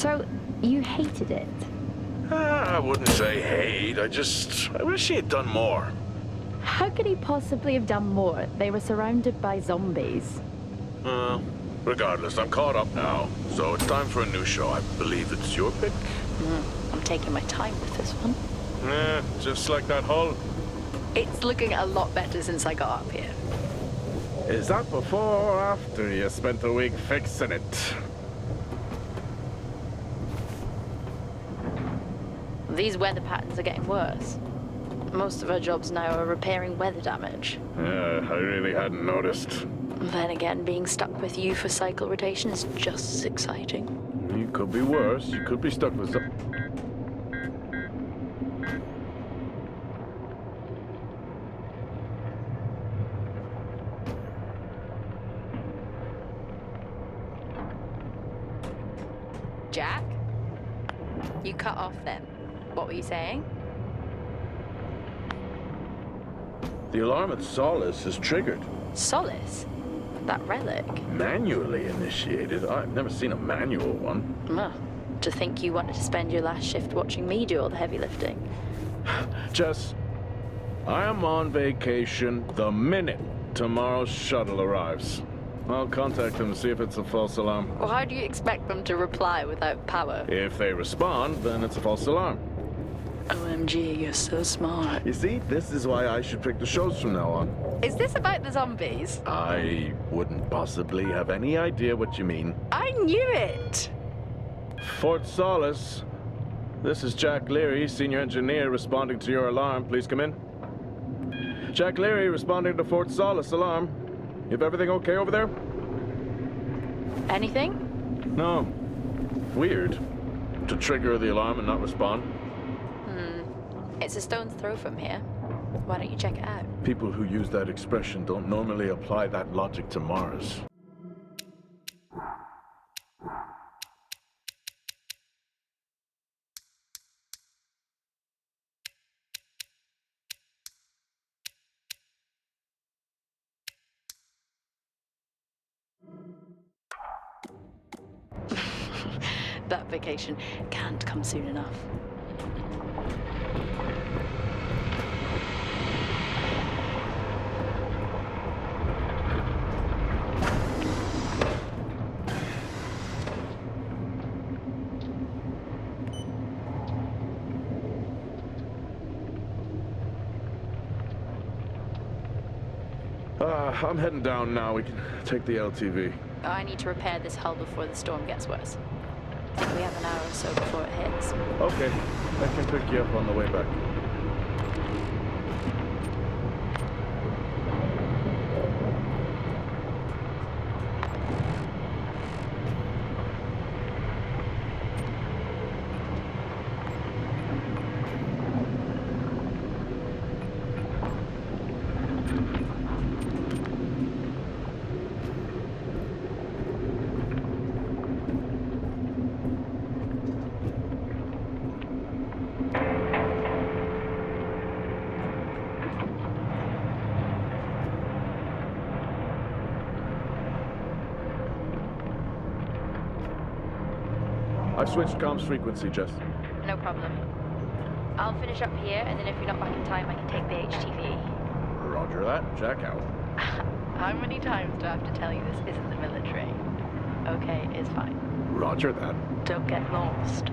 So, you hated it? I wouldn't say hate, I wish he had done more. How could he possibly have done more? They were surrounded by zombies. Regardless, I'm caught up now, so it's time for a new show. I believe it's your pick? I'm taking my time with this one. Just like that hull. It's looking a lot better since I got up here. Is that before or after you spent a week fixing it? These weather patterns are getting worse. Most of our jobs now are repairing weather damage. Yeah, I really hadn't noticed. Then again, being stuck with you for cycle rotation is just as exciting. You could be worse. You could be stuck with some... Jack? You cut off then. What were you saying? The alarm at Solis is triggered. Solis? That relic? Manually initiated? I've never seen a manual one. To think you wanted to spend your last shift watching me do all the heavy lifting. Jess, I am on vacation the minute tomorrow's shuttle arrives. I'll contact them and see if it's a false alarm. Well, how do you expect them to reply without power? If they respond, then it's a false alarm. OMG, you're so smart. You see, this is why I should pick the shows from now on. Is this about the zombies? I wouldn't possibly have any idea what you mean. I knew it! Fort Solis. This is Jack Leary, senior engineer, responding to your alarm. Please come in. Jack Leary responding to Fort Solis alarm. You have everything okay over there? Anything? No. Weird. To trigger the alarm and not respond. It's a stone's throw from here. Why don't you check it out? People who use that expression don't normally apply that logic to Mars. That vacation can't come soon enough. I'm heading down now. We can take the LTV. I need to repair this hull before the storm gets worse. I think we have an hour or so before it hits. Okay. I can pick you up on the way back. I've switched comms frequency, Jess. No problem. I'll finish up here, and then if you're not back in time, I can take the HTV. Roger that. Jack out. How many times do I have to tell you this isn't the military? Okay, it's fine. Roger that. Don't get lost.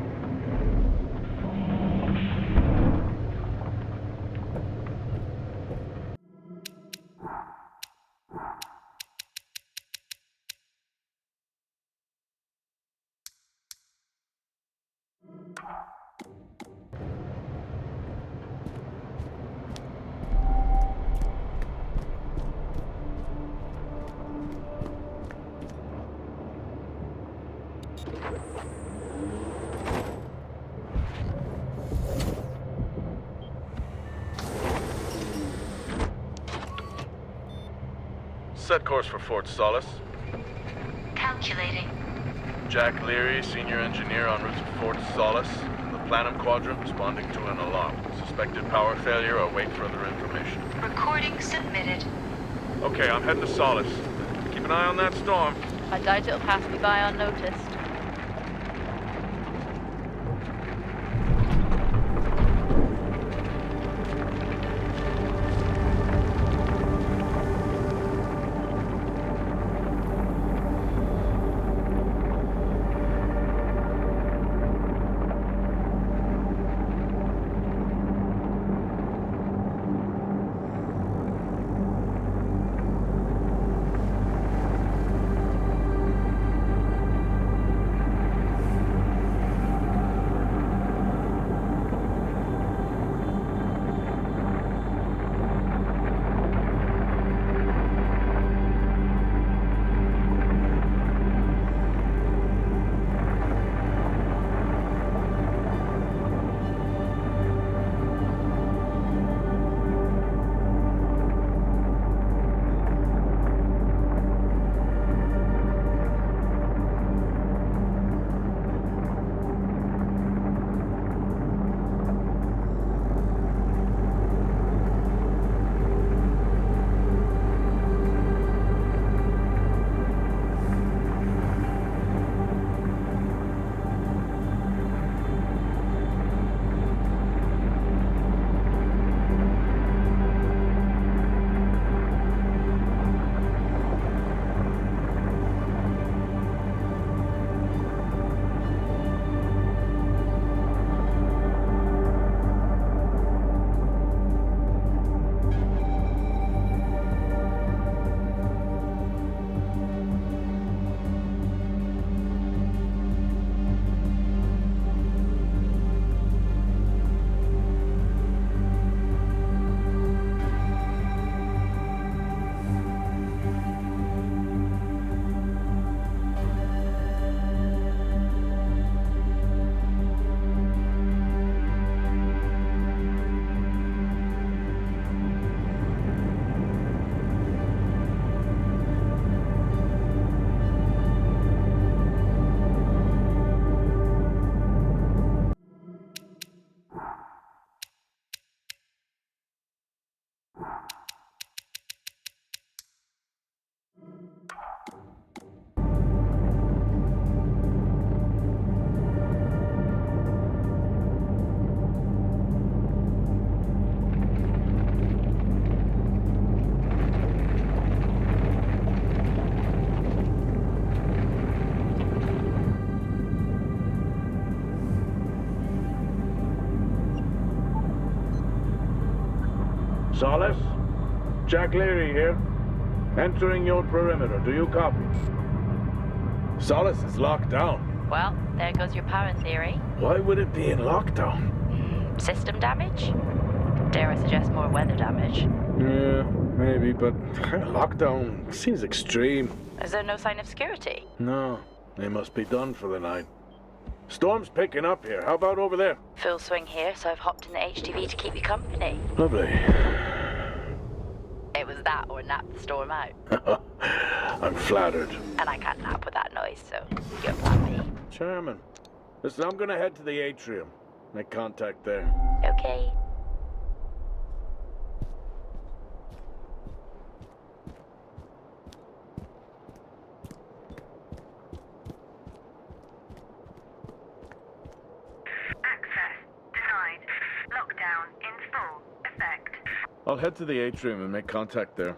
Set course for Fort Solis. Calculating. Jack Leary, senior engineer en route to Fort Solis. The Planum Quadrant responding to an alarm. Suspected power failure. Await further information. Recording submitted. Okay, I'm heading to Solis. Keep an eye on that storm. I doubt it'll pass me by unnoticed. Solis? Jack Leary here. Entering your perimeter. Do you copy? Solis is locked down. Well, there goes your power theory. Why would it be in lockdown? System damage? Dare I suggest more weather damage? Yeah, maybe, but lockdown seems extreme. Is there no sign of security? No, they must be done for the night. Storm's picking up here. How about over there? Full swing here, so I've hopped in the HTV to keep you company. Lovely. It was that or nap the storm out. I'm flattered. And I can't nap with that noise, so you're plan B. Charming. Listen, I'm gonna head to the atrium. Make contact there. Okay. Access denied. Lockdown in full effect. I'll head to the atrium and make contact there.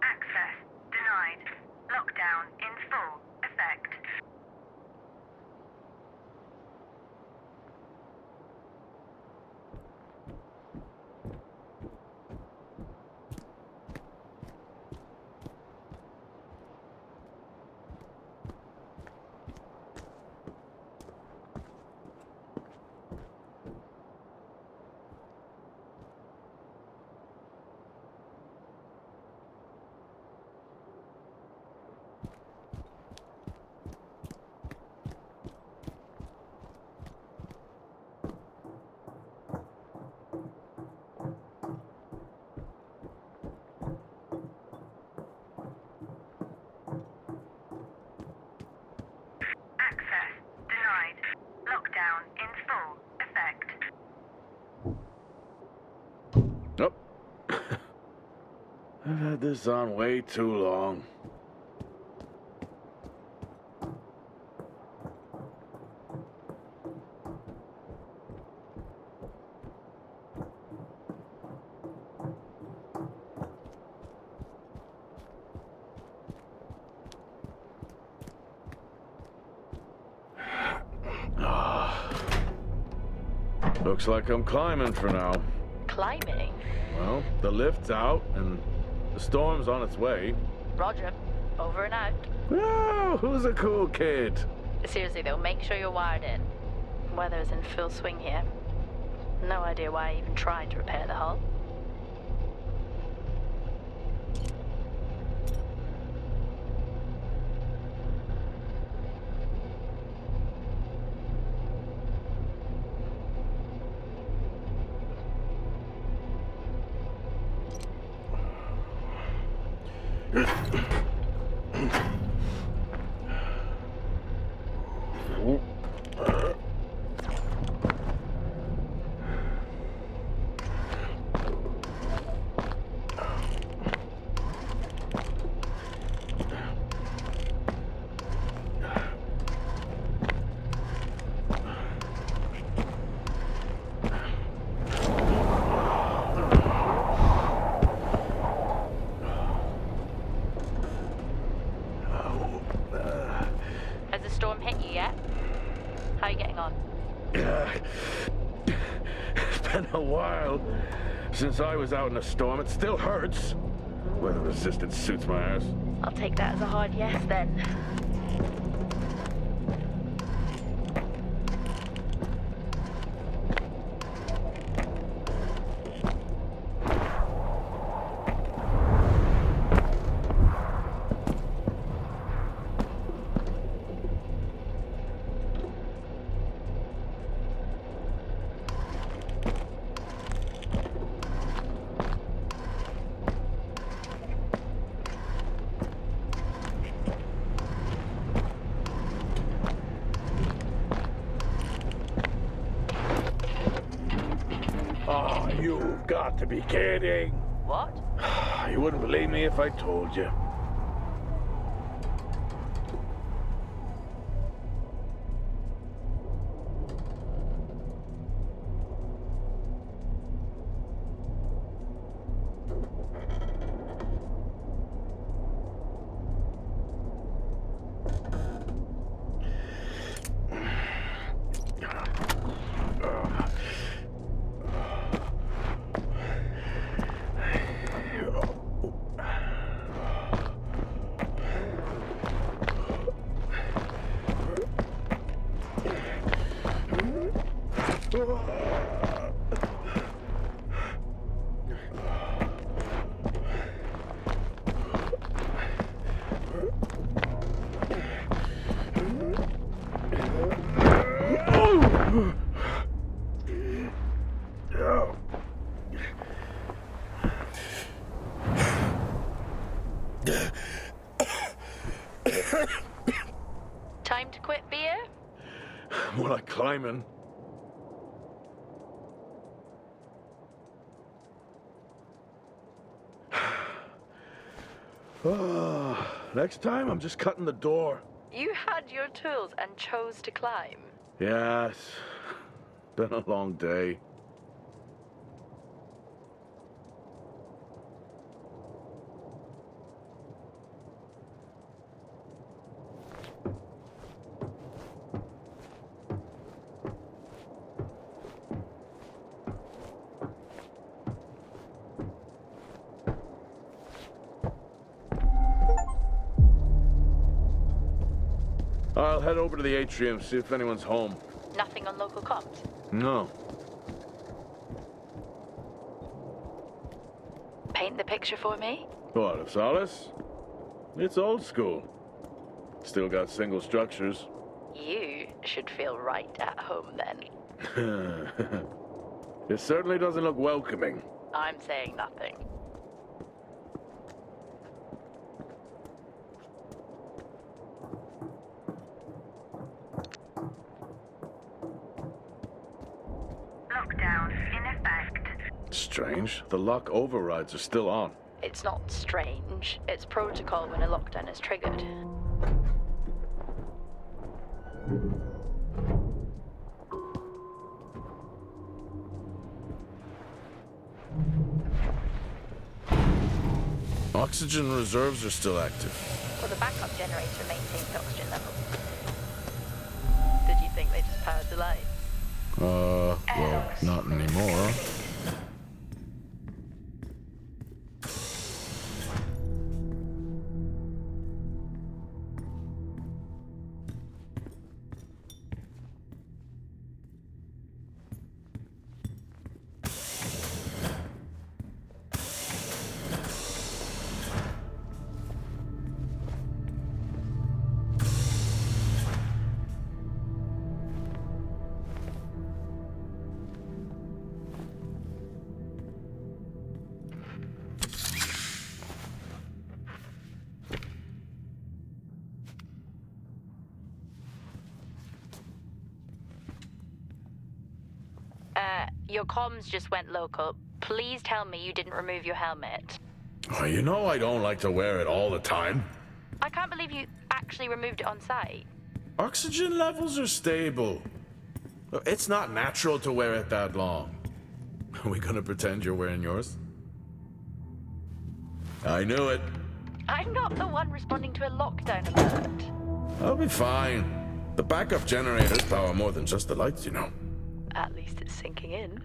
Access denied. Lockdown in full effect. Access denied. Lockdown in full effect. Oh. I've had this on way too long. Looks like I'm climbing for now. Climbing? Well, the lift's out and the storm's on its way. Roger. Over and out. Oh, who's a cool kid? Seriously though, make sure you're wired in. Weather's in full swing here. No idea why I even tried to repair the hull. Has the storm hit you yet? How are you getting on? It's been a while since I was out in a storm. It still hurts. Weather resistant suits my ass. I'll take that as a hard yes then. got to be kidding. What? You wouldn't believe me if I told you. Time to quit beer? More like climbing. Next time, I'm just cutting the door. You had your tools and chose to climb. Yes. Been a long day. I'll head over to the atrium, see if anyone's home. Nothing on local comms? No. Paint the picture for me? What, of Solis? It's old school. Still got single structures. You should feel right at home then. It certainly doesn't look welcoming. I'm saying nothing. Lockdown in effect. Strange. The lock overrides are still on. It's not strange. It's protocol when a lockdown is triggered. Oxygen reserves are still active. Well, the backup generator maintains oxygen levels. Did you think they just powered the lights? Well, not anymore. Your comms just went local. Please tell me you didn't remove your helmet. Oh, you know I don't like to wear it all the time. I can't believe you actually removed it on site. Oxygen levels are stable. It's not natural to wear it that long. Are we gonna pretend you're wearing yours? I knew it. I'm not the one responding to a lockdown alert. I'll be fine. The backup generators power more than just the lights, you know. At least it's sinking in.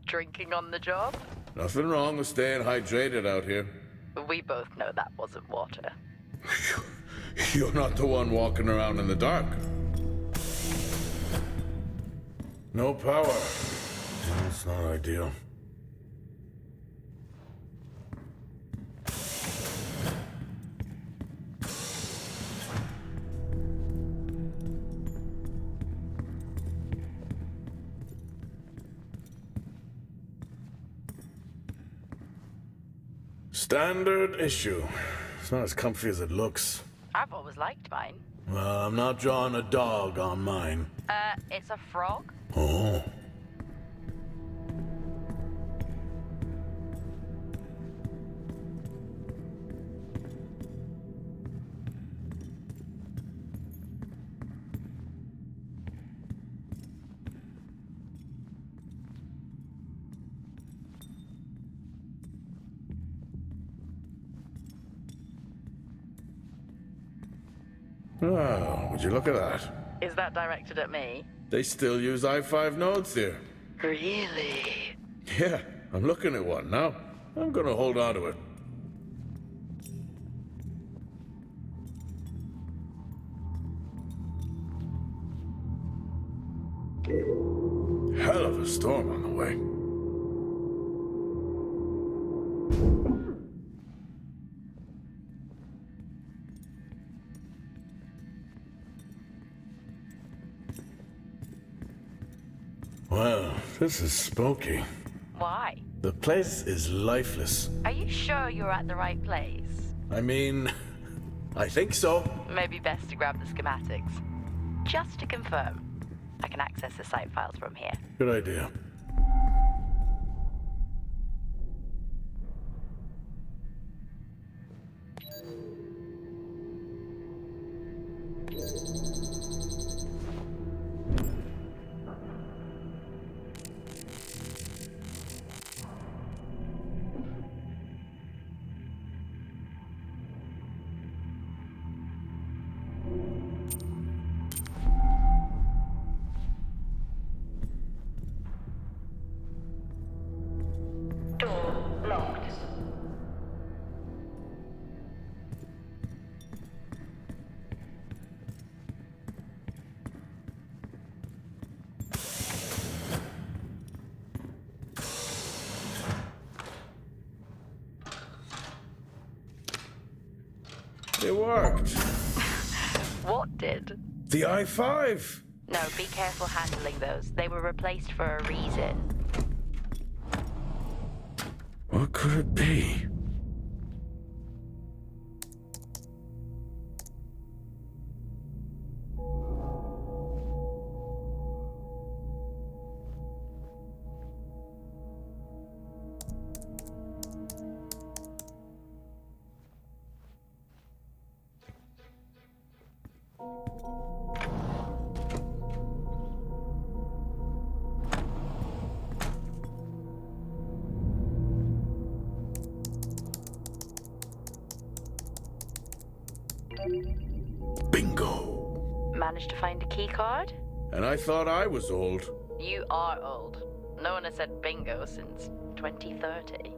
Drinking on the job? Nothing wrong with staying hydrated out here. We both know that wasn't water. You're not the one walking around in the dark. No power. That's not ideal. Standard issue. It's not as comfy as it looks. I've always liked mine. Well, I'm not drawing a dog on mine. It's a frog? Oh. Oh, would you look at that? Is that directed at me? They still use i5 nodes here. Really? Yeah, I'm looking at one now. I'm gonna hold on to it. Hell of a storm on the way. Well, this is spooky. Why? The place is lifeless. Are you sure you're at the right place? I mean, I think so. Maybe best to grab the schematics. Just to confirm, I can access the site files from here. Good idea. Door locked. It worked. What did? The i5. No, be careful handling those. They were replaced for a reason. What could it be? Bingo. Managed to find a key card? And I thought I was old. You are old. No one has said bingo since 2030.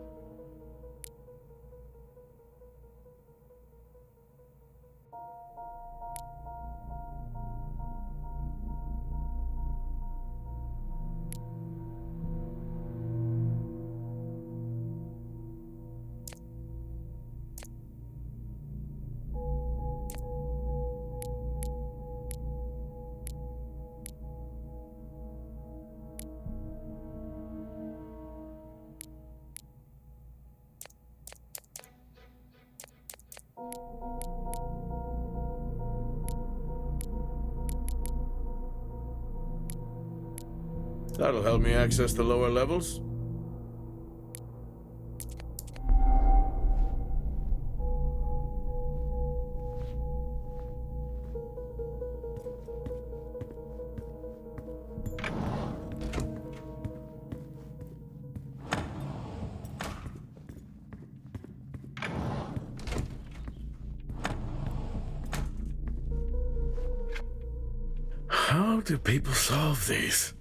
That'll help me access the lower levels. How do people solve these?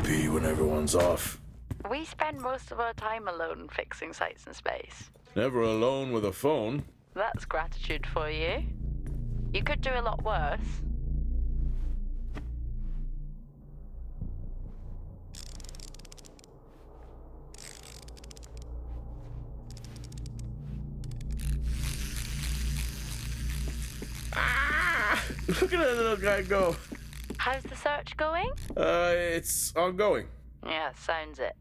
be when everyone's off. We spend most of our time alone fixing sites in space. Never alone with a phone. That's gratitude for you. You could do a lot worse. Look at that little guy go. How's the search going? It's ongoing. Yeah, sounds it.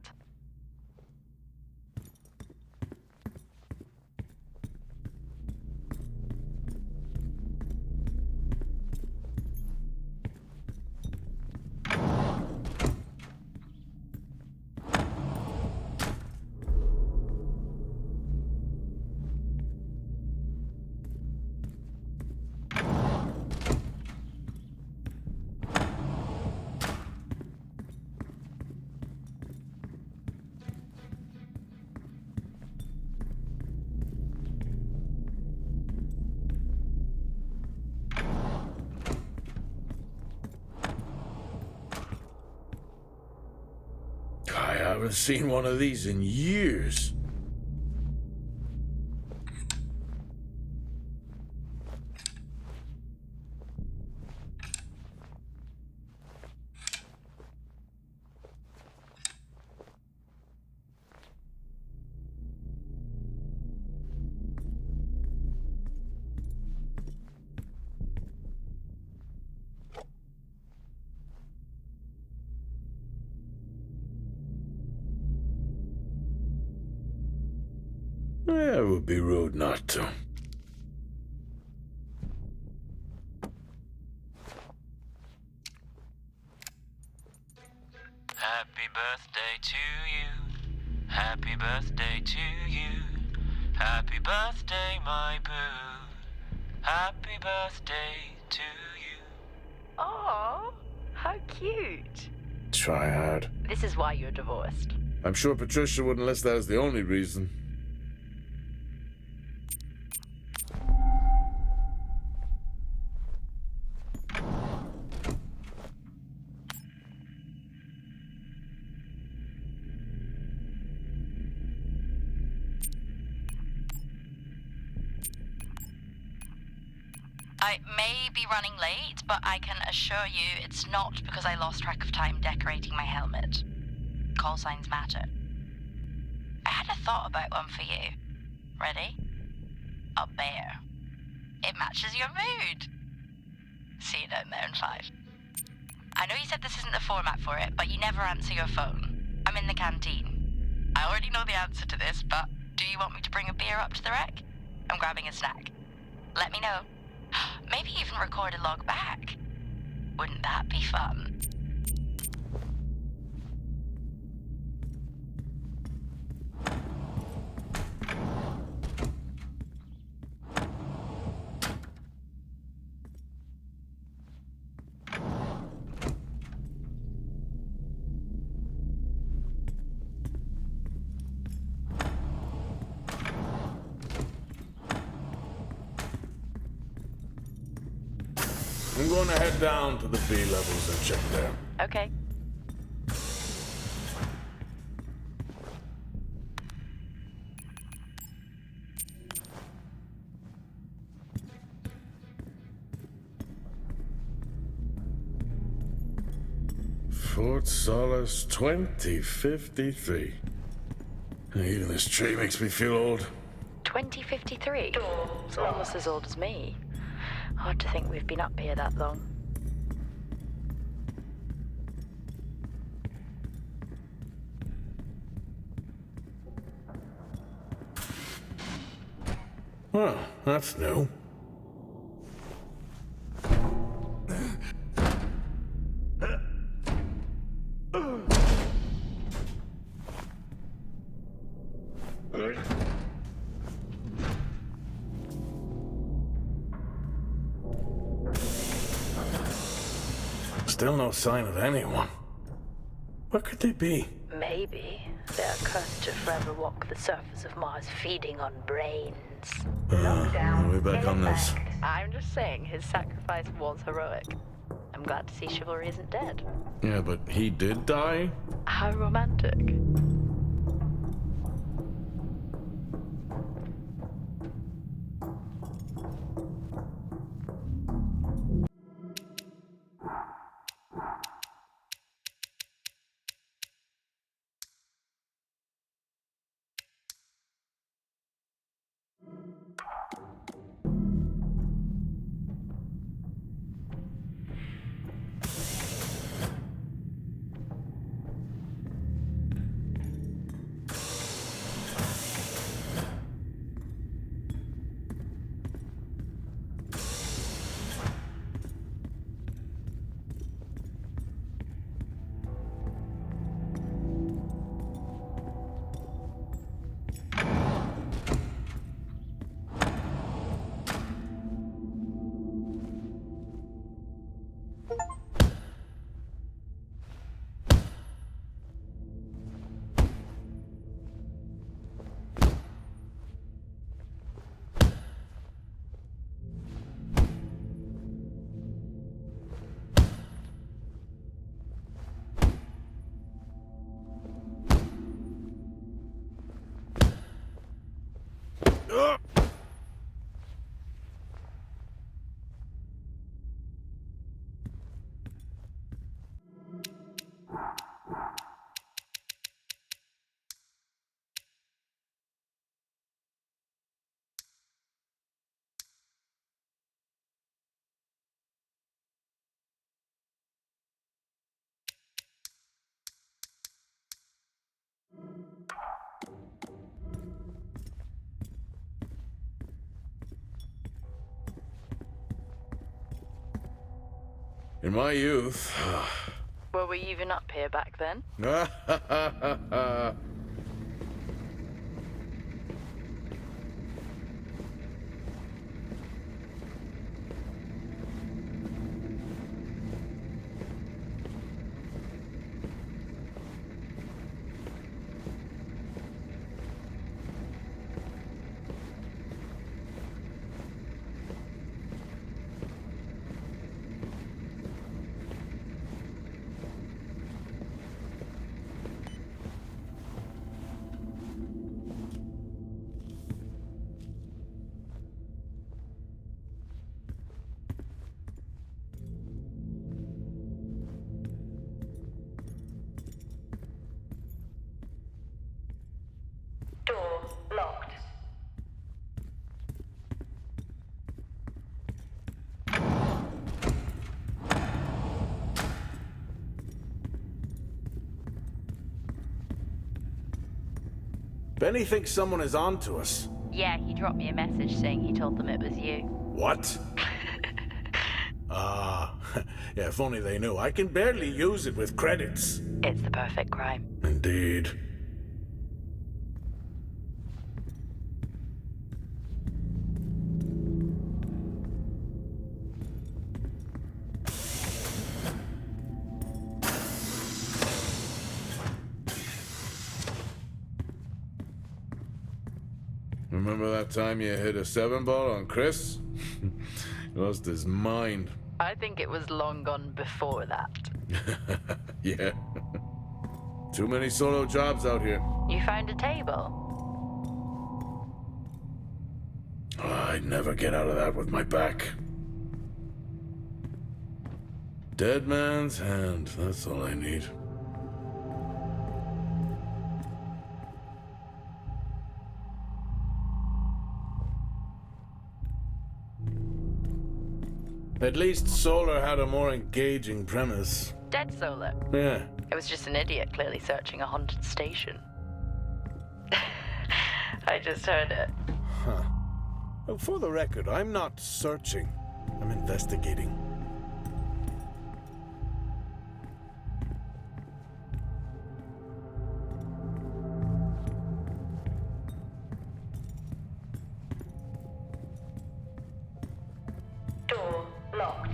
I haven't seen one of these in years. Yeah, it would be rude not to. Happy birthday to you. Happy birthday to you. Happy birthday, my boo. Happy birthday to you. Oh, how cute. Try hard. This is why you're divorced. I'm sure Patricia wouldn't list that as the only reason. I may be running late, but I can assure you it's not because I lost track of time decorating my helmet. Call signs matter. I had a thought about one for you. Ready? A bear. It matches your mood. See you down there in 5. I know you said this isn't the format for it, but you never answer your phone. I'm in the canteen. I already know the answer to this, but do you want me to bring a beer up to the wreck? I'm grabbing a snack. Let me know. Maybe even record a log back. Wouldn't that be fun? I'm going to head down to the B levels and check there. Okay. Fort Solis 2053. Even this tree makes me feel old. 2053? It's almost as old as me. Hard to think we've been up here that long. Well, that's new. Still no sign of anyone. Where could they be? Maybe they're cursed to forever walk the surface of Mars feeding on brains. We're back on this. I'm just saying his sacrifice was heroic. I'm glad to see chivalry isn't dead. Yeah, but he did die? How romantic. In my youth... Were we even up here back then? Door locked. Benny thinks someone is on to us. Yeah, he dropped me a message saying he told them it was you. What? Yeah, if only they knew. I can barely use it with credits. It's the perfect crime. Indeed. Remember that time you hit a 7-ball on Chris? He lost his mind. I think it was long gone before that. Yeah. Too many solo jobs out here. You found a table? I'd never get out of that with my back. Dead man's hand, that's all I need. At least Solar had a more engaging premise. Dead Solar. Yeah. It was just an idiot clearly searching a haunted station. I just heard it. Huh. Well, for the record, I'm not searching. I'm investigating. Door locked.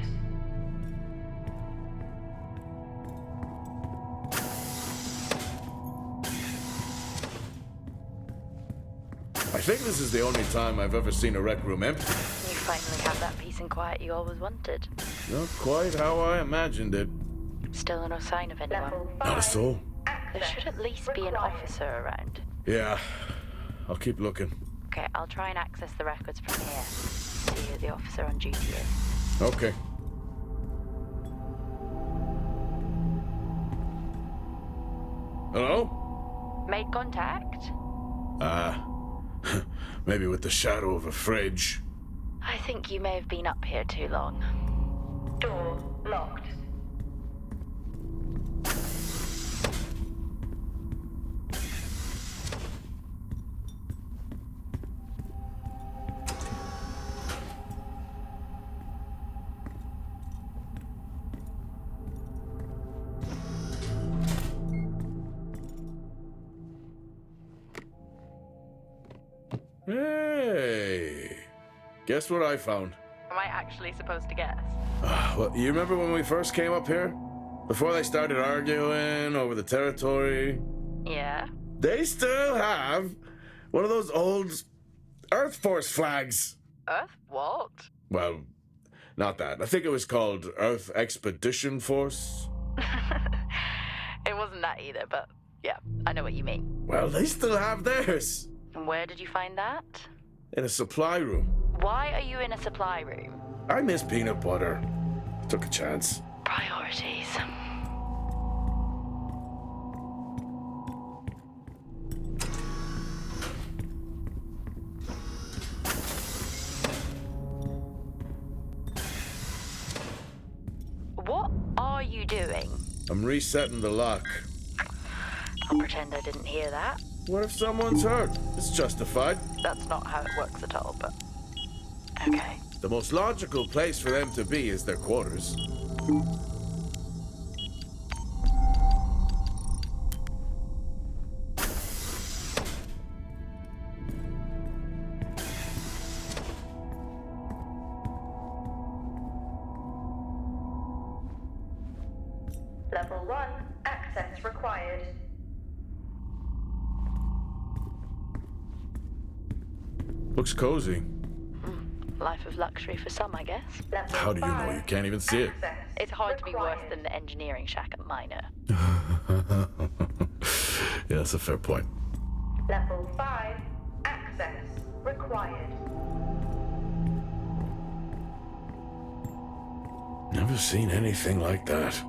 I think this is the only time I've ever seen a rec room empty. You Finally have that peace and quiet you always wanted. Not quite how I imagined it. Still no sign of anyone. Not a soul. There should at least be an officer around. Yeah, I'll keep looking. Okay, I'll try and access the records from here. See who the officer on duty is. Okay. Hello? Made contact? Maybe with the shadow of a fridge. I think you may have been up here too long. Door locked. Hey! Guess what I found? Am I actually supposed to guess? Well, you remember when we first came up here? Before they started arguing over the territory? Yeah? They still have one of those old Earth Force flags. Earth what? Well, not that. I think it was called Earth Expedition Force. It wasn't that either, but yeah, I know what you mean. Well, they still have theirs. And where did you find that? In a supply room. Why are you in a supply room? I miss peanut butter. Took a chance. Priorities. What are you doing? I'm resetting the lock. I'll pretend I didn't hear that. What if someone's hurt? It's justified. That's not how it works at all, but... Okay. The most logical place for them to be is their quarters. Level 1. Access required. Looks cozy. Life of luxury for some, I guess. Level How do you know? 5. You can't even see it. Access It's hard to be worse required. than the engineering shack at Minor. Yeah, that's a fair point. Level 5. Access required. Never seen anything like that.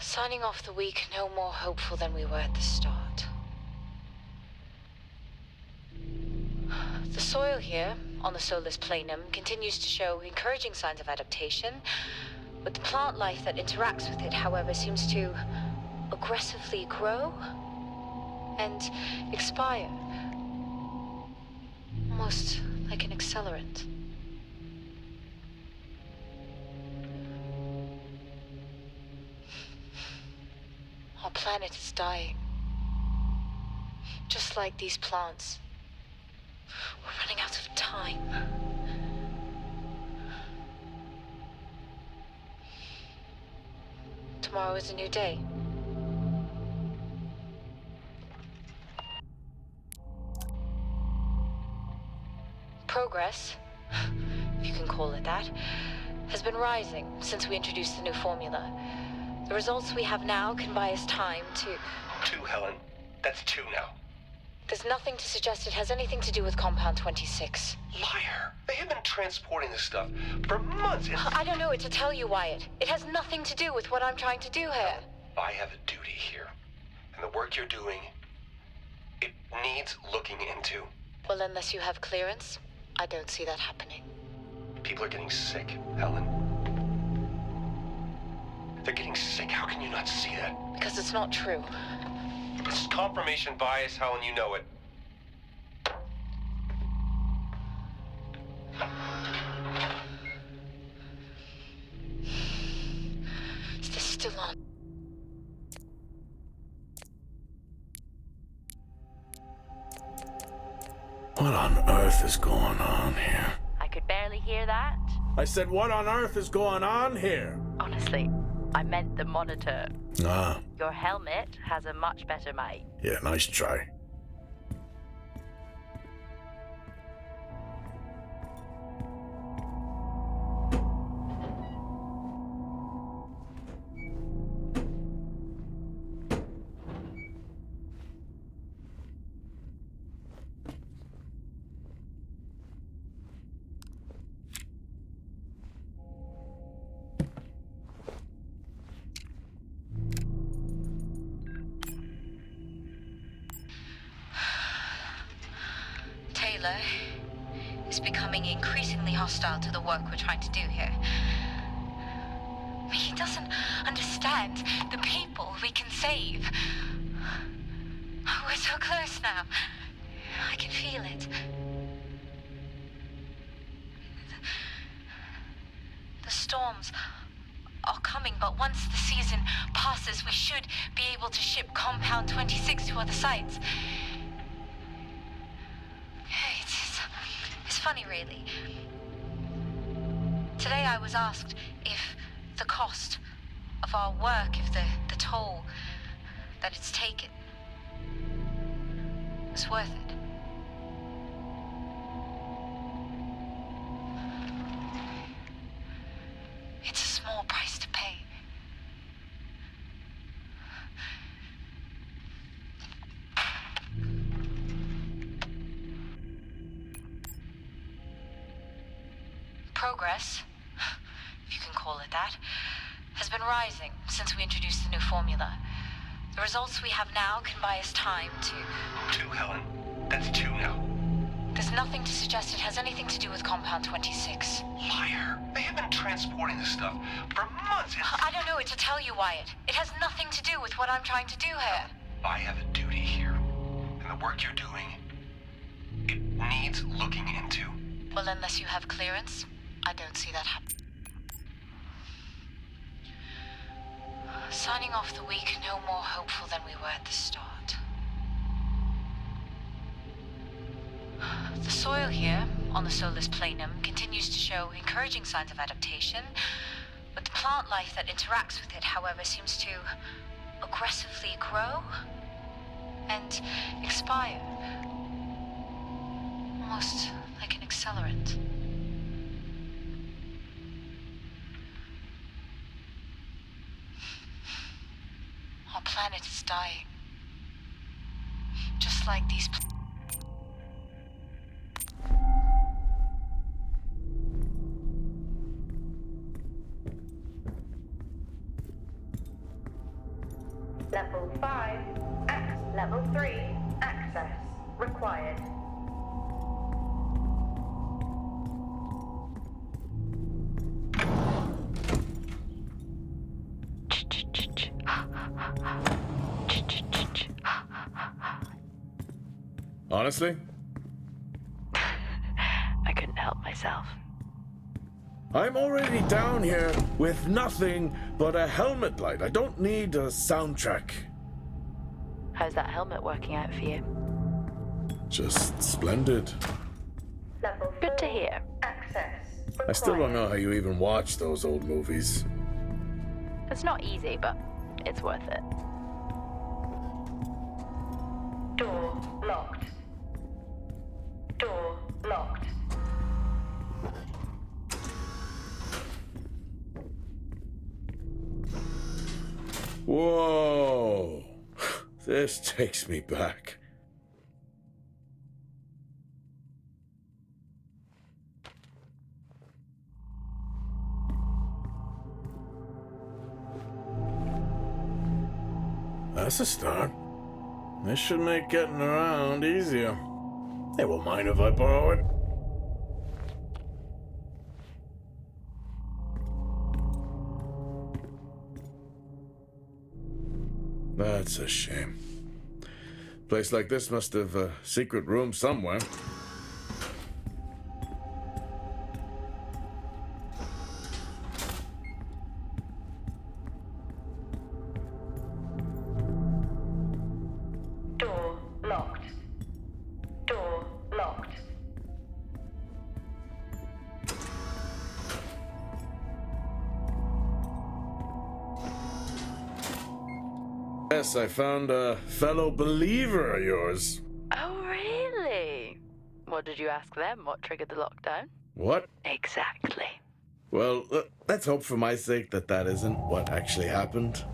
Signing off the week no more hopeful than we were at the start. The soil here, on the Solis planum, continues to show encouraging signs of adaptation, but the plant life that interacts with it, however, seems to aggressively grow and expire. Almost like an accelerant. Our planet is dying. Just like these plants. We're running out of time. Tomorrow is a new day. Progress, if you can call it that, has been rising since we introduced the new formula. The results we have now can buy us time to... 2, Helen. That's 2 now. There's nothing to suggest it has anything to do with Compound 26. Liar. They have been transporting this stuff for months. I don't know what to tell you, Wyatt. It has nothing to do with what I'm trying to do here. I have a duty here. And the work you're doing It needs looking into. Well, unless you have clearance, I don't see that happening. People are getting sick, Helen. They're getting sick. How can you not see that? Because it's not true. It's confirmation bias, Helen. You know it. Is this still on? What on earth is going on here? I could barely hear that. I said, what on earth is going on here? Honestly, I meant the monitor. Ah, Your helmet has a much better mic. yeah, nice try. Taylor is becoming increasingly hostile to the work we're trying to do here. He doesn't understand the people we can save. We're so close now. I can feel it. The storms are coming, but once the season passes, we should be able to ship Compound 26 to other sites. It's funny, really. Today I was asked if the cost of our work, if the toll that it's taken was worth it. It's a small price to pay. Progress, if you can call it that, has been rising since we introduced the new formula. The results we have now can buy us time to... 2, Helen. That's 2 now. There's nothing to suggest it has anything to do with Compound 26. Liar. They have been transporting this stuff for months. I don't know what to tell you, Wyatt. It has nothing to do with what I'm trying to do here. I have a duty here. And the work you're doing, it needs looking into. Well, unless you have clearance, I don't see that happening. Signing off the week no more hopeful than we were at the start. The soil here, on the Solis planum, continues to show encouraging signs of adaptation, but the plant life that interacts with it, however, seems to aggressively grow and expire. Almost like an accelerant. Our planet is dying. Just like these... Level 5, Level 3, access required. Honestly? I couldn't help myself. I'm already down here with nothing but a helmet light. I don't need a soundtrack. How's that helmet working out for you? Just splendid. Level 4, Good to hear. access I still don't required. know how you even watch those old movies. It's not easy, but it's worth it. Door locked. Door locked. Whoa! This takes me back. That's a start. This should make getting around easier. They won't mind if I borrow it. That's a shame. Place like this must have a secret room somewhere. Door locked. Door locked. Yes, I found a fellow believer of yours. Oh, really? What did you ask them? What triggered the lockdown? What? Exactly. Well, let's hope for my sake that that isn't what actually happened.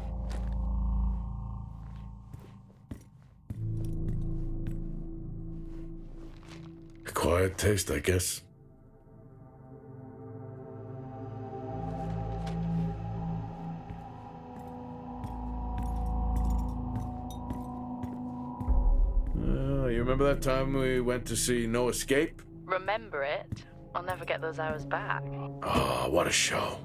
Quiet taste, I guess. You remember that time we went to see No Escape? Remember it? I'll never get those hours back. Oh, what a show.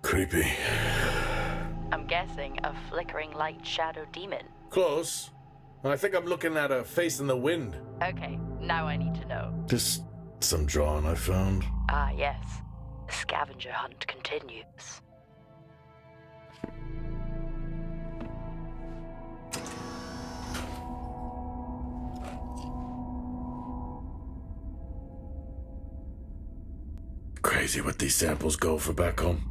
Creepy. I'm guessing a flickering light shadow demon. Close. I think I'm looking at a face in the wind. Okay, now I need to know. Just some drawing I found. Ah, yes. The scavenger hunt continues. Crazy what these samples go for back home.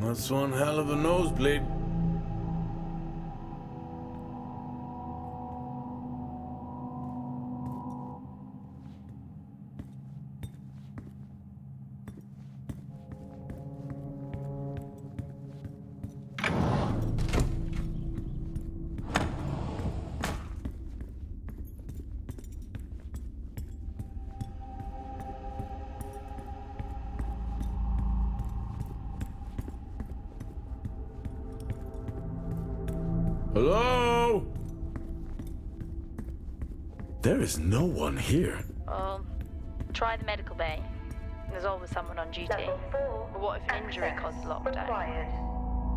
That's one hell of a nosebleed. Hello? There is no one here. Well, try the medical bay. There's always someone on duty. Level 4. But what if an injury Access caused lockdown? required.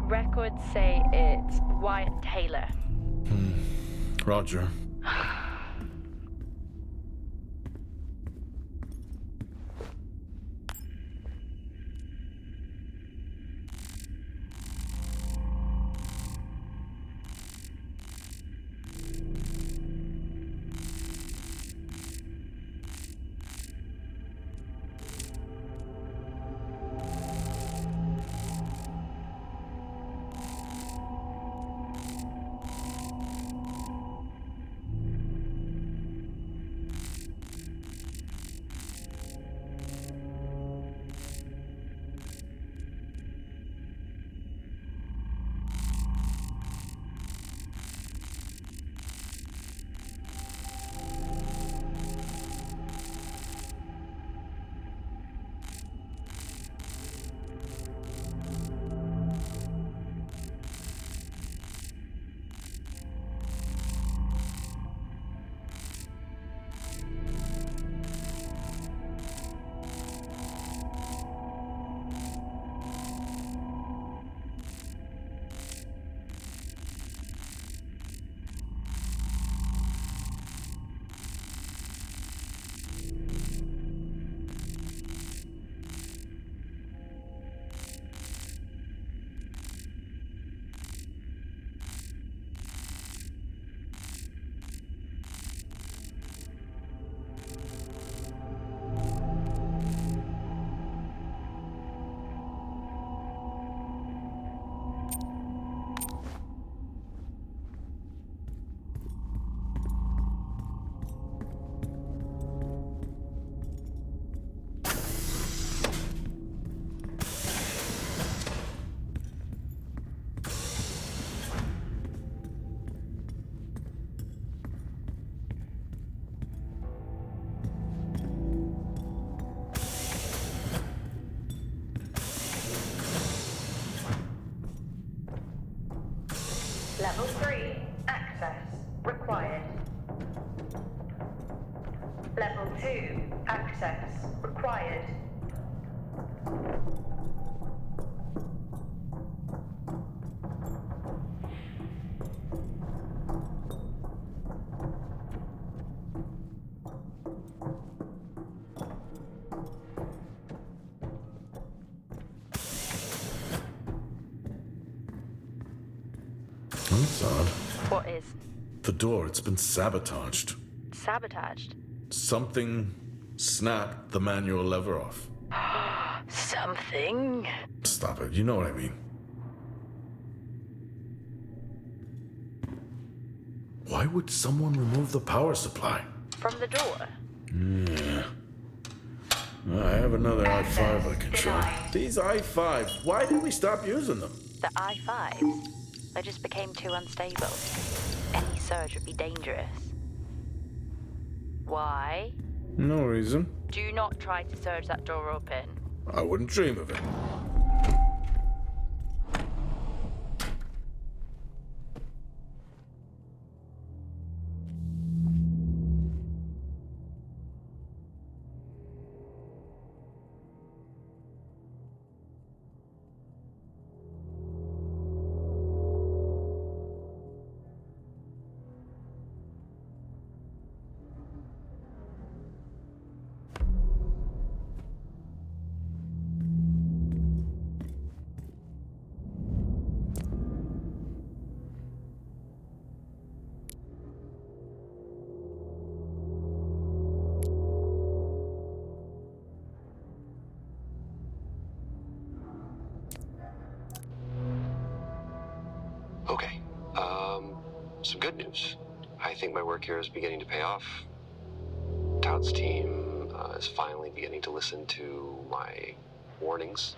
Records say it's Wyatt Taylor. Roger. 2. Access required. That's odd. What is? The door, it's been sabotaged. Sabotaged? Something snapped the manual lever off. Something? Stop it, you know what I mean. Why would someone remove the power supply? From the door? Yeah. I have another i5 I can show. These i5s, why did we stop using them? The i5s? They just became too unstable. Any surge would be dangerous. Why? No reason. Do not try to surge that door open. I wouldn't dream of it. Okay, some good news. I think my work here is beginning to pay off. Todd's team is finally beginning to listen to my warnings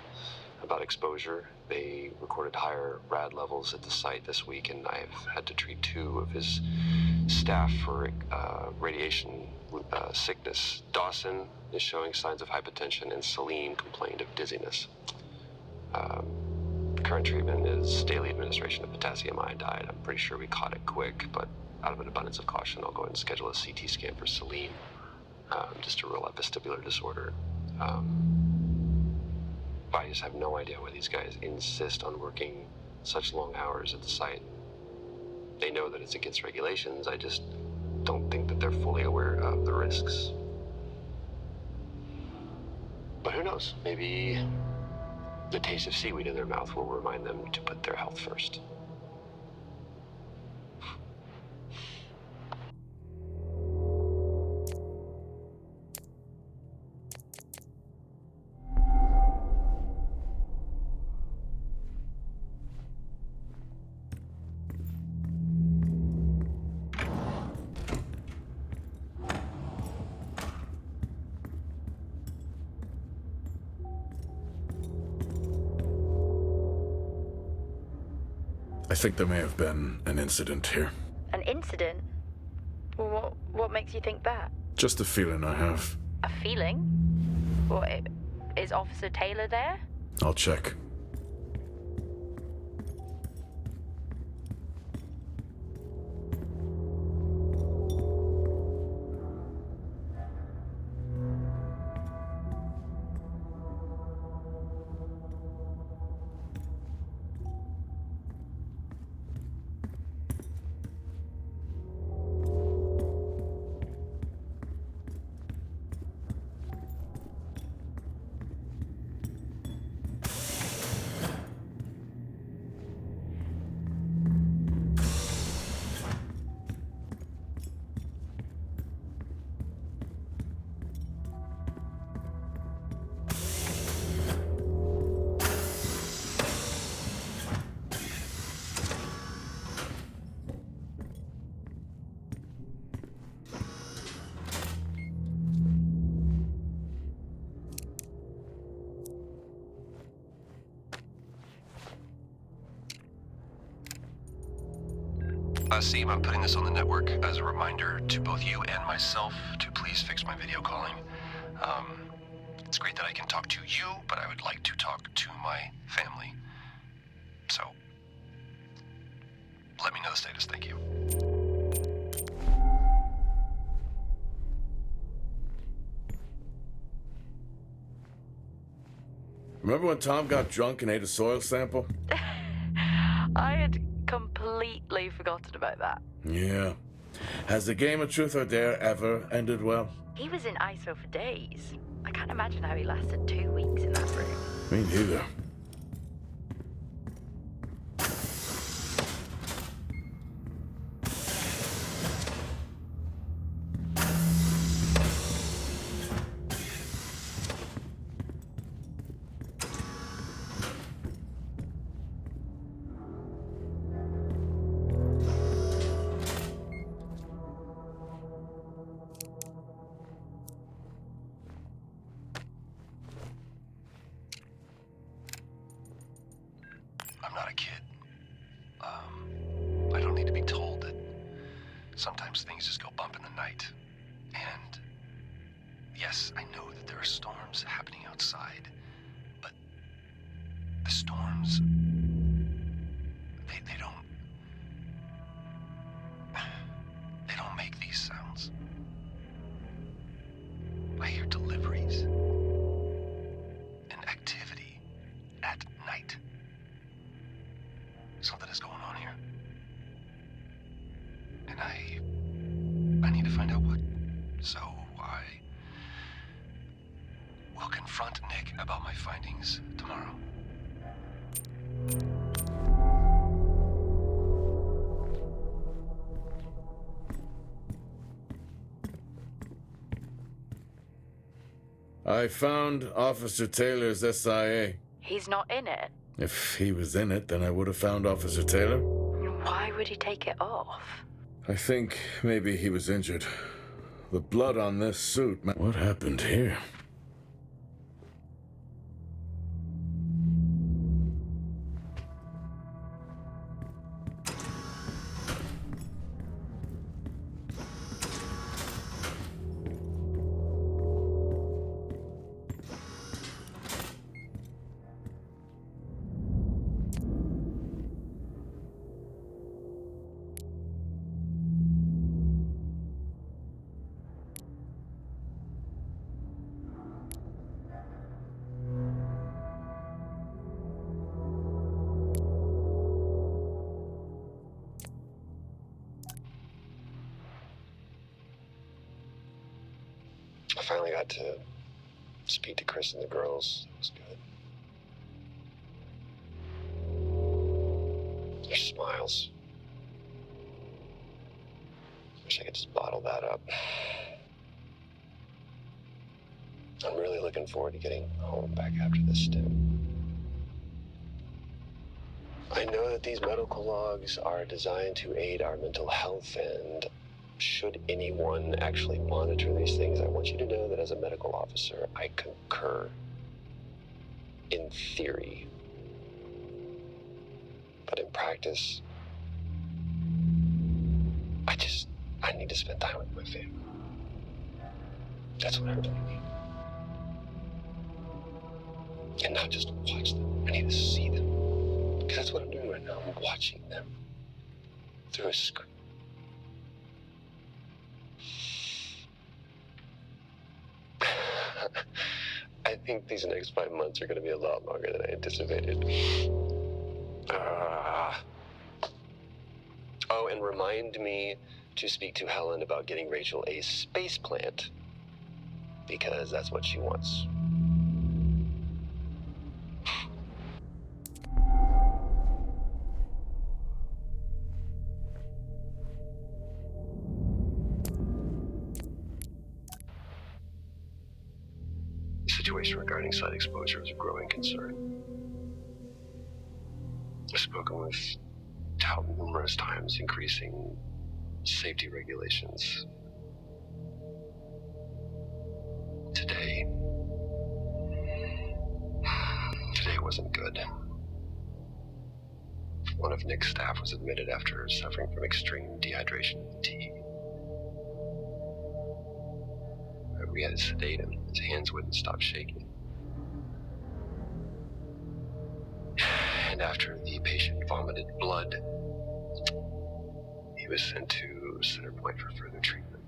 about exposure. They recorded higher rad levels at the site this week, and I've had to treat 2 of his staff for radiation sickness. Dawson is showing signs of hypotension, and Celine complained of dizziness. Current treatment is daily administration of potassium iodide. I'm pretty sure we caught it quick, but out of an abundance of caution, I'll go ahead and schedule a CT scan for Celine, just to rule out vestibular disorder. I just have no idea why these guys insist on working such long hours at the site. They know that it's against regulations. I just don't think that they're fully aware of the risks. But who knows? Maybe the taste of seaweed in their mouth will remind them to put their health first. I think there may have been an incident here. An incident? Well, what makes you think that? Just a feeling I have. A feeling? What, is Officer Taylor there? I'll check. Seem, I'm putting this on the network as a reminder to both you and myself to please fix my video calling. It's great that I can talk to you, but I would like to talk to my family. So, let me know the status. Thank you. Remember when Tom got drunk and ate a soil sample? I had completely forgotten about that. Yeah. Has the game of truth or dare ever ended well? He was in ISO for days. I can't imagine how he lasted 2 weeks in that room. Me neither. I'm not a kid. I don't need to be told that sometimes things just go bump in the night. And yes, I know that there are storms happening outside, but the storms, they don't make these sounds. I hear deliveries and activity at night. Something is going on here. And I need to find out what. So I will confront Nick about my findings tomorrow. I found Officer Taylor's SIA. He's not in it. If he was in it, then I would have found Officer Taylor. Why would he take it off? I think maybe he was injured. The blood on this suit, man. What happened here? I finally got to speak to Chris and the girls. It was good. Their smiles. Wish I could just bottle that up. I'm really looking forward to getting home back after this stint. I know that these medical logs are designed to aid our mental health, and should anyone actually monitor these things, I want you to know that as a medical officer, I concur. In theory. But in practice, I need to spend time with my family. That's what I really need. And not just watch them. I need to see them. Because that's what I'm doing right now. I'm watching them through a screen. I think these next 5 months are going to be a lot longer than I anticipated. Oh, and remind me to speak to Helen about getting Rachel a space plant, because that's what she wants. The situation regarding site exposure is a growing concern. I've spoken with Tout numerous times, increasing safety regulations. Today wasn't good. One of Nick's staff was admitted after suffering from extreme dehydration and fatigue. We had to sedate him. His hands wouldn't stop shaking. And after the patient vomited blood, he was sent to Center Point for further treatment.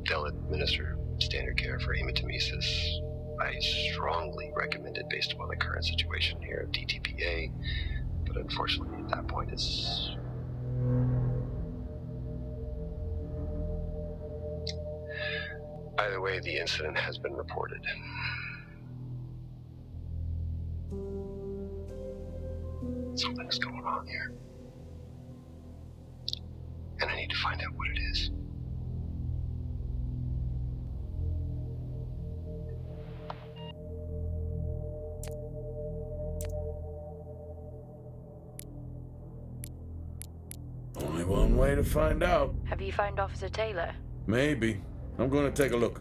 They'll administer standard care for hematemesis. I I strongly recommend it based upon the current situation here of DTPA, but unfortunately at that point it's... Either way, the incident has been reported. Something's going on here. And I need to find out what it is. Only one way to find out. Have you found Officer Taylor? Maybe. I'm going to take a look.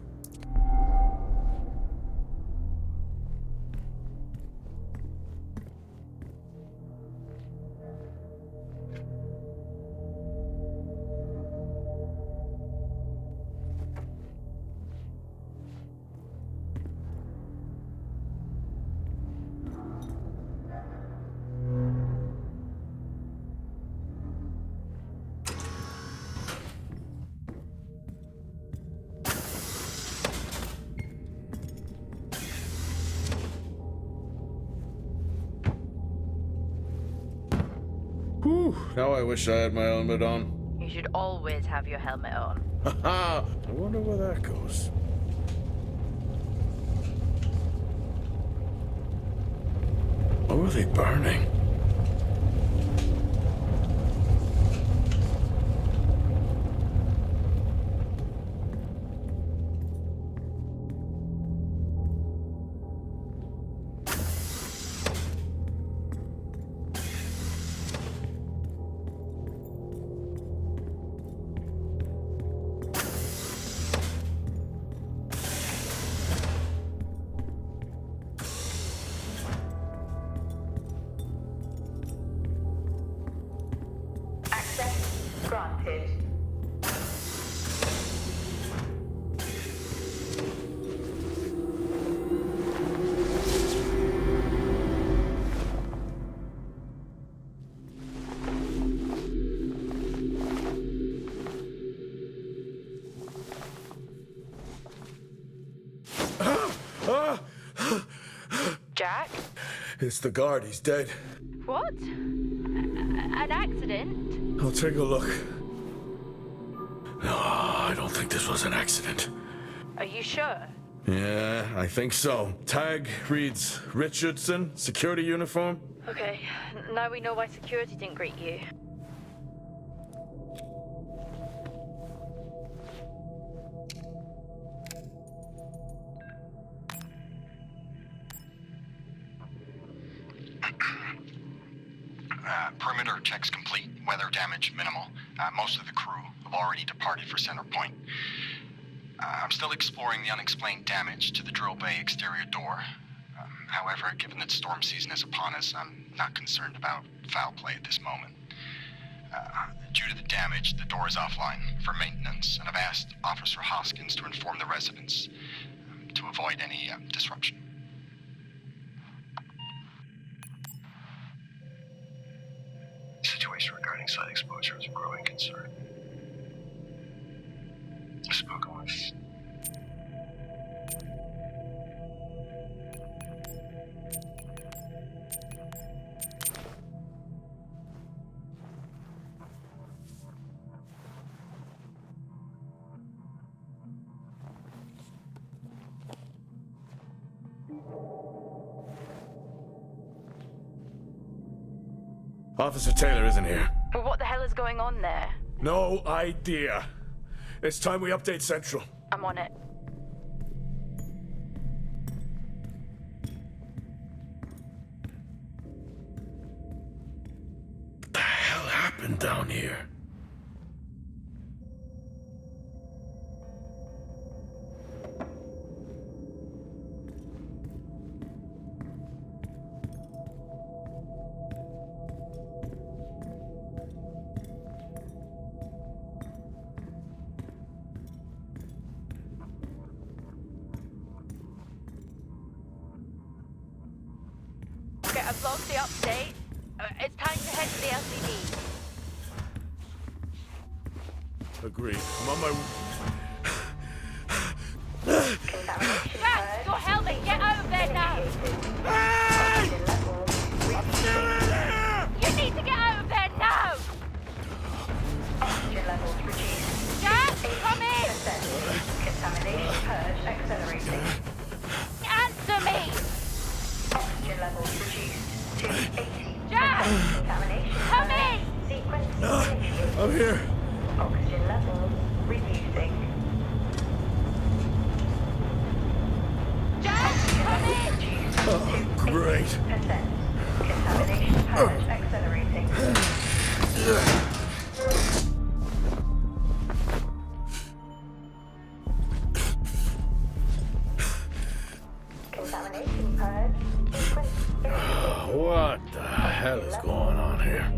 Whew, now I wish I had my helmet on. You should always have your helmet on. Haha! I wonder where that goes. What were they burning? Access granted. Jack? It's the guard. He's dead. What? An accident? I'll take a look. No, I don't think this was an accident. Are you sure? Yeah, I think so. Tag reads Richardson, security uniform. Okay, now we know why security didn't greet you. Perimeter checks complete. Weather damage minimal. Most of the crew have already departed for Center Point. I'm still exploring the unexplained damage to the drill bay exterior door. However, given that storm season is upon us, I'm not concerned about foul play at this moment. Due to the damage, the door is offline for maintenance, and I've asked Officer Hoskins to inform the residents to avoid any disruption. The situation regarding site exposure is a growing concern. Spoken with. Officer Taylor isn't here. But what the hell is going on there? No idea. It's time we update Central. I'm on it. What the hell happened down here? Okay, I've logged the update. It's time to head to the LCD. Agreed. I'm on my... Contamination Jack, heard. your helmet, get I'm here. Oxygen levels reducing. Oh, great. Percent. Contamination purge accelerating. Contamination purge sequence initiated. What the hell is going on here?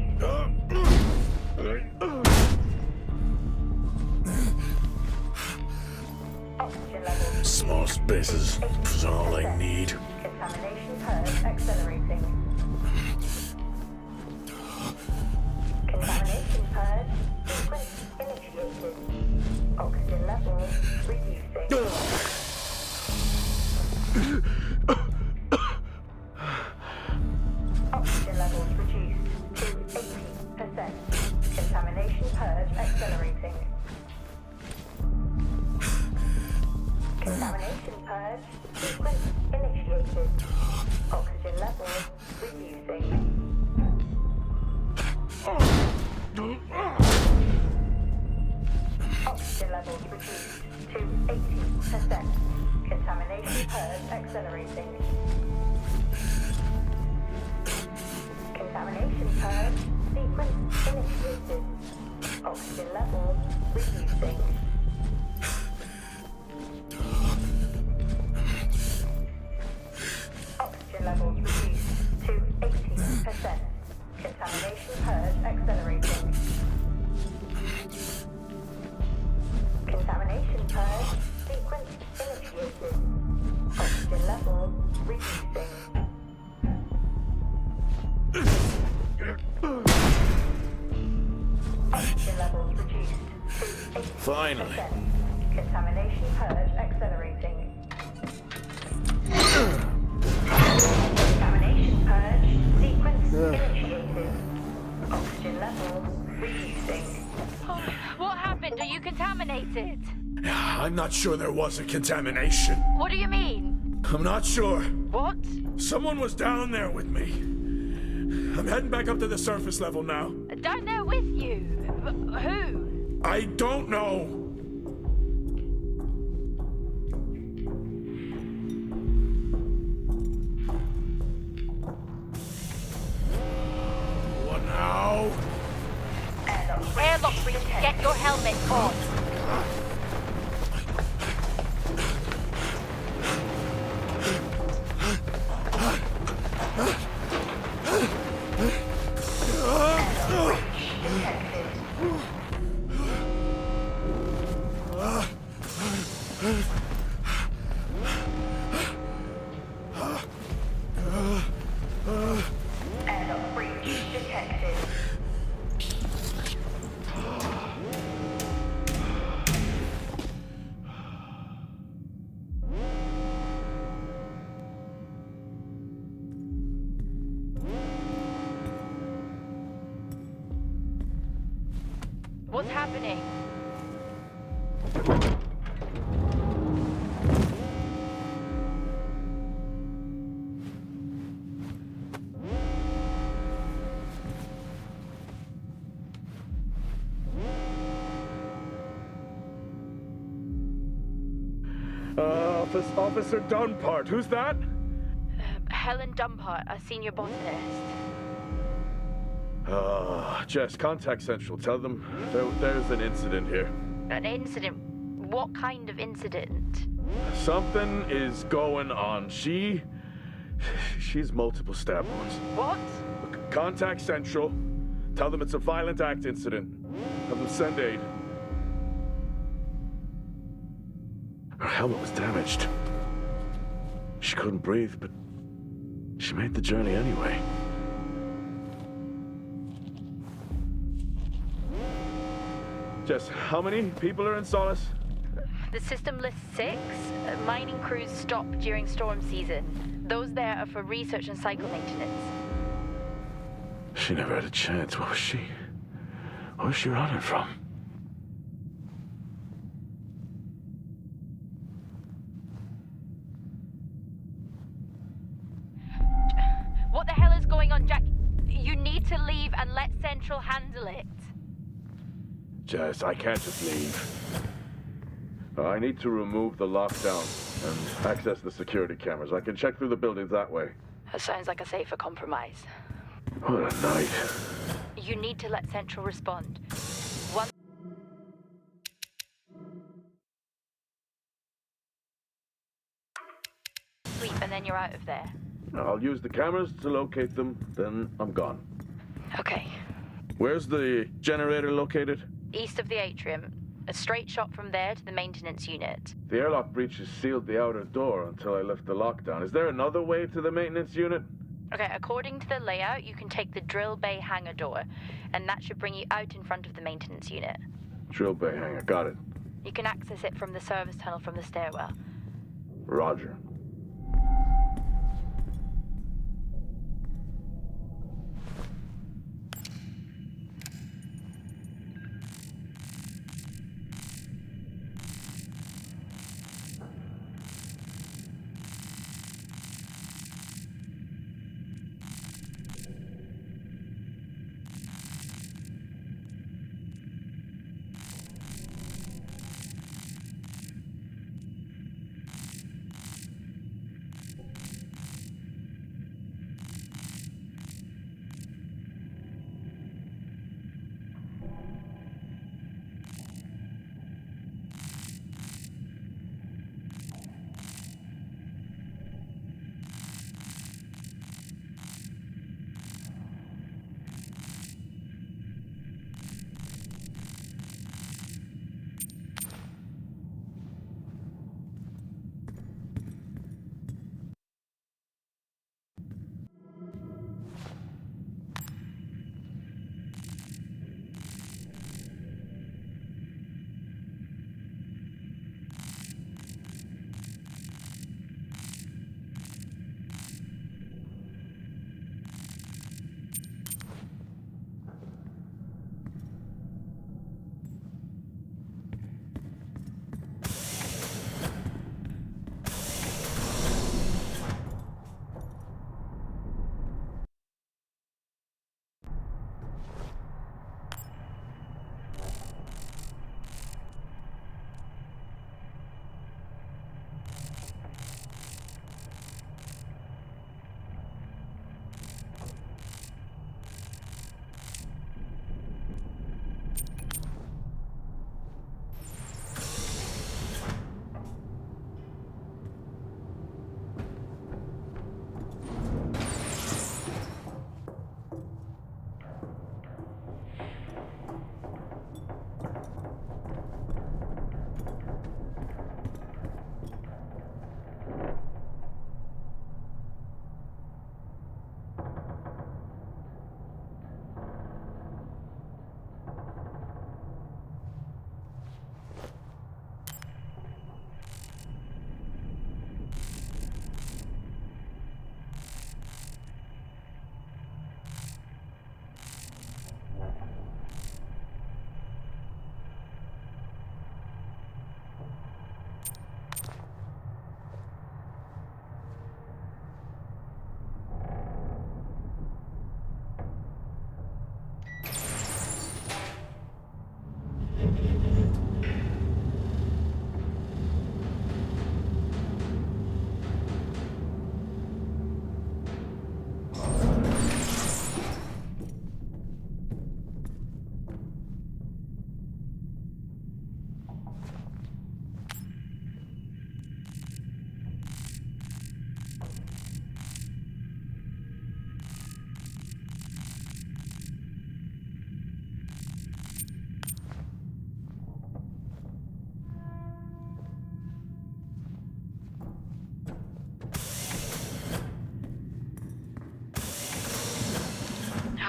Oxygen levels Small spaces is all I need. contamination purge accelerating. Contamination purge sequence initiated. Oxygen levels reducing. Oxygen levels reduced to 80%. Contamination purge accelerating. Contamination purge sequence initiated. Oxygen levels reducing. Oxygen levels reduced to 80%. Contamination purge accelerating. Contamination purge sequence initiated. Oxygen levels reducing. Oxygen levels reduced to 80%. Contamination purge accelerating. Contamination purge sequence initiated. Oxygen levels reducing. Oxygen levels reduced to 80%. Finally. Contamination purge accelerating. Contamination purge sequence initiated. Oxygen levels reducing. What happened? Are you contaminated? I'm not sure there was a contamination. What do you mean? I'm not sure. What? Someone was down there with me. I'm heading back up to the surface level now. Down there with you? Who? I don't know. What now? Airlock breach. Get your helmet on. Airlock breach detected. What's happening? Officer Dunpart, who's that? Helen Dumpart, a senior botanist. Jess, contact Central. Tell them there's an incident here. An incident? What kind of incident? Something is going on. She's multiple stab wounds. What? Look, contact Central. Tell them it's a violent act incident. Have them send aid. Her helmet was damaged. She couldn't breathe, but she made the journey anyway. Jess, how many people are in Solis? The system lists 6. Mining crews stop during storm season. Those there are for research and cycle maintenance. She never had a chance. What was she running from? What the hell is going on, Jack? You need to leave and let Central handle it. Jess, I can't just leave. I need to remove the lockdown and access the security cameras. I can check through the buildings that way. That sounds like a safer compromise. What a night. You need to let Central respond. One sleep and then you're out of there. I'll use the cameras to locate them, then I'm gone. Okay. Where's the generator located? East of the atrium. A straight shot from there to the maintenance unit. The airlock breaches sealed the outer door until I left the lockdown. Is there another way to the maintenance unit? Okay, according to the layout, you can take the drill bay hangar door, and that should bring you out in front of the maintenance unit. Drill bay hangar, got it. You can access it from the service tunnel from the stairwell. Roger.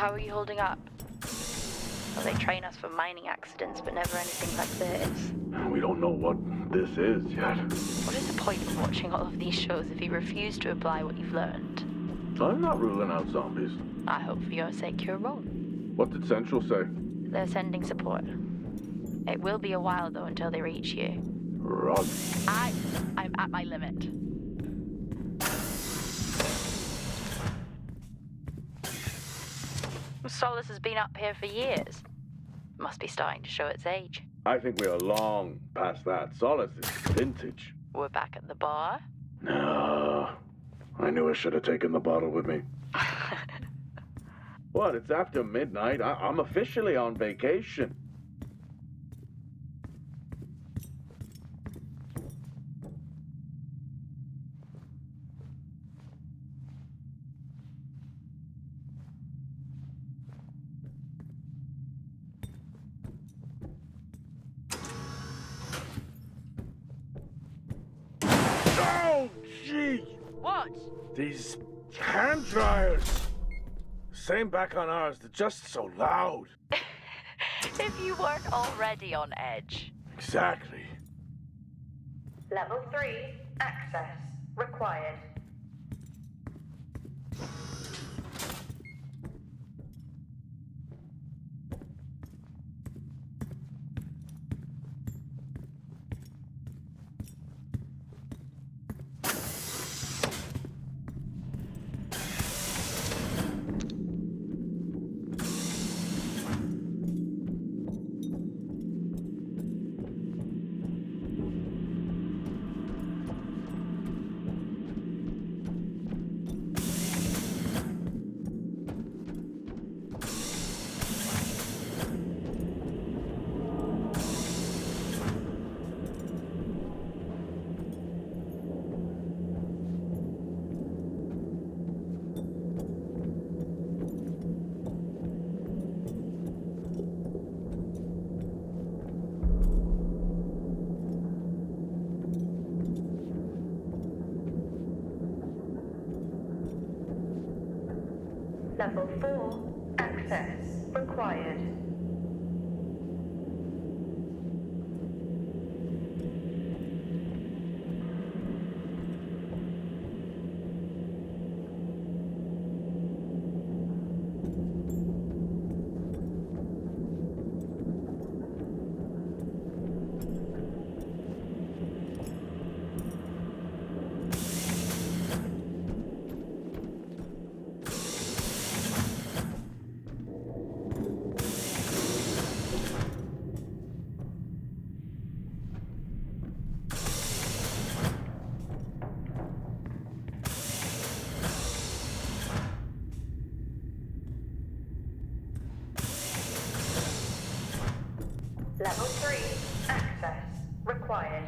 How are you holding up? Well, they train us for mining accidents, but never anything like this. We don't know what this is yet. What is the point of watching all of these shows if you refuse to apply what you've learned? I'm not ruling out zombies. I hope for your sake you're wrong. What did Central say? They're sending support. It will be a while, though, until they reach you. Roger. I'm at my limit. Solis has been up here for years. Must be starting to show its age. I think we are long past that. Solis is vintage. We're back at the bar. No. I knew I should have taken the bottle with me. What? It's after midnight. I'm officially on vacation. Oh, gee! What? These hand dryers. Same back on ours. They're just so loud. If you weren't already on edge. Exactly. Level 3, access required. Level 4, access required. Level 3, access required.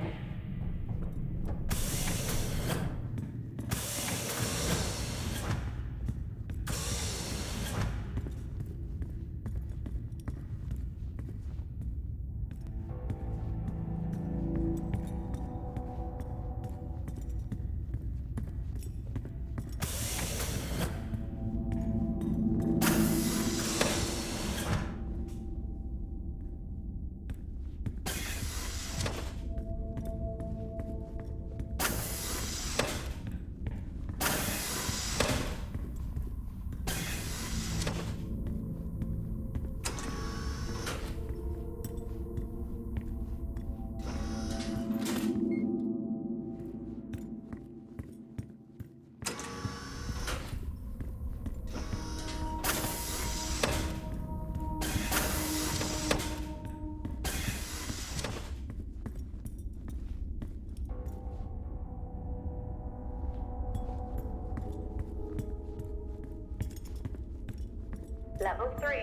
Level 3,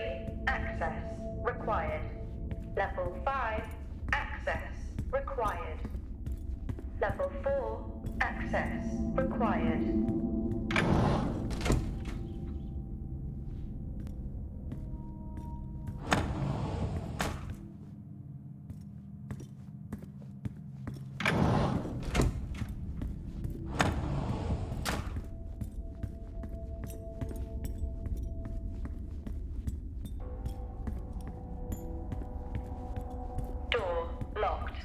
access required. Level 5, access required. Level 4, access required. Door locked.